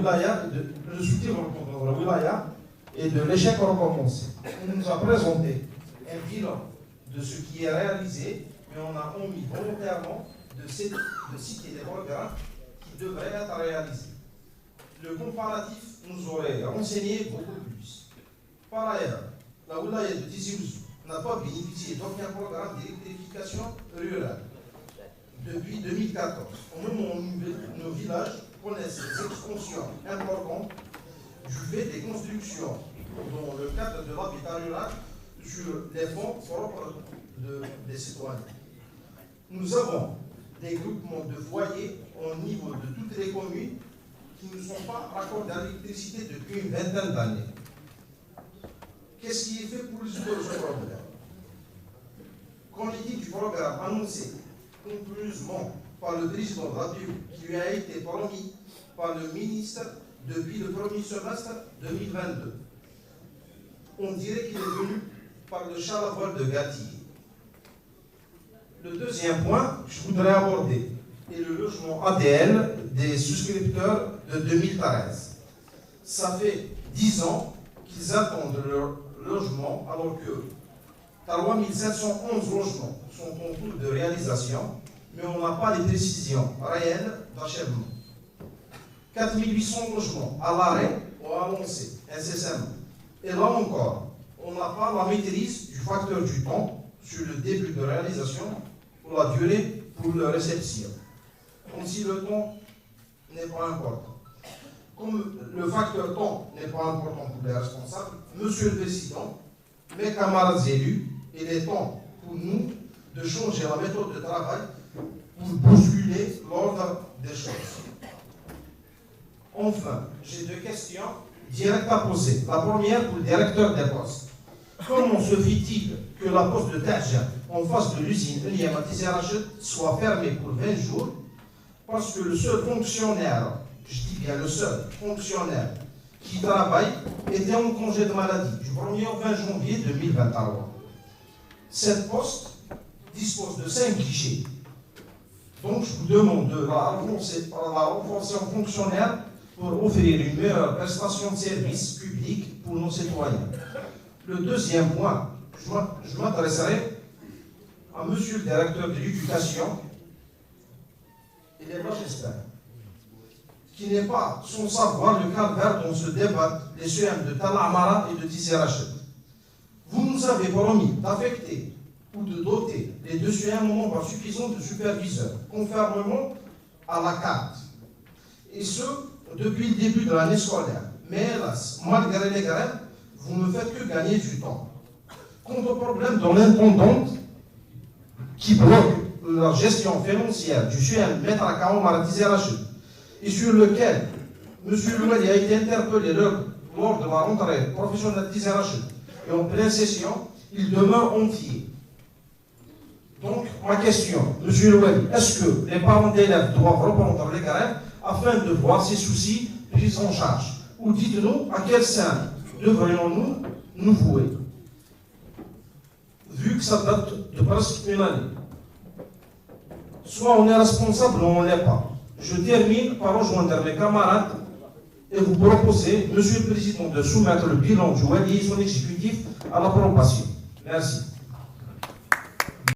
wilaya, le soutien de la wilaya et de l'échec recommencé. On nous a présenté un bilan de ce qui est réalisé, mais on a omis volontairement de citer des programmes qui devraient être réalisés. Le comparatif nous aurait renseigné beaucoup plus. Par ailleurs, la wilaya de Tizi Ouzou n'a pas bénéficié d'aucun programme d'électrification rurale depuis 2014. Au moment où nos villages connaissent des expansions importantes du fait des constructions dans le cadre de l'habitat rural sur les fonds propres des citoyens. Nous avons des groupements de foyers au niveau de toutes les communes qui ne sont pas raccordés à l'électricité depuis une vingtaine d'années. Qu'est-ce qui est fait pour résoudre ce problème? Qu'en est-il du programme annoncé conclusivement par le président de la République, qui lui a été promis par le ministre depuis le premier semestre 2022? On dirait qu'il est venu par le char-à-voile de Gatti. Le deuxième point que je voudrais aborder est le logement ADL des souscripteurs de 2013. Ça fait 10 ans qu'ils attendent leur logement, alors que 3711 logements sont en cours de réalisation, mais on n'a pas les précisions réelles d'achèvement. 4800 logements à l'arrêt ou annoncés incessamment. Et là encore, on n'a pas la maîtrise du facteur du temps sur le début de réalisation ou la durée pour la réception. Comme si le temps n'est pas important. Comme le facteur temps n'est pas important pour les responsables, Monsieur le Président, mes camarades élus, il est temps pour nous de changer la méthode de travail pour bousculer l'ordre des choses. Enfin, j'ai deux questions directes à poser. La première pour le directeur des postes. Comment se fait-il que la poste de Taja, en face de l'usine Eliam à Tizi Ouzou, soit fermée pour 20 jours parce que le seul fonctionnaire, je dis bien le seul fonctionnaire qui travaille était en congé de maladie du 1er au 20 janvier 2023. Cette poste dispose de 5 guichets. Donc je vous demande de la renforcer en fonctionnaire pour offrir une meilleure prestation de service public pour nos citoyens. Le deuxième point, je m'adresserai à Monsieur le directeur de l'éducation, il est là, j'espère, qui n'est pas sans savoir le calvaire dont se débattent les CM de Talla Amara et de Tizi Ouzou. Vous nous avez promis d'affecter ou de doter les deux CM en nombre suffisant de superviseurs, conformément à la carte. Et ce, depuis le début de l'année scolaire. Mais hélas, malgré les grèves, vous ne faites que gagner du temps. Quant au problème de l'intendante qui bloque la gestion financière du CM Maître Akaom à Tizi Ouzou, et sur lequel M. Louali a été interpellé lors de la rentrée professionnelle de Tizi Ouzou, et en pleine session, il demeure entier. Donc, ma question, M. Louali, est-ce que les parents d'élèves doivent reprendre les grèves afin de voir ces soucis pris en charge? Ou dites-nous à quel sein devrions-nous nous vouer, vu que ça date de presque une année? Soit on est responsable ou on ne l'est pas. Je termine par rejoindre mes camarades et vous proposer, Monsieur le Président, de soumettre le bilan du Wali et son exécutif à l'approbation. Merci.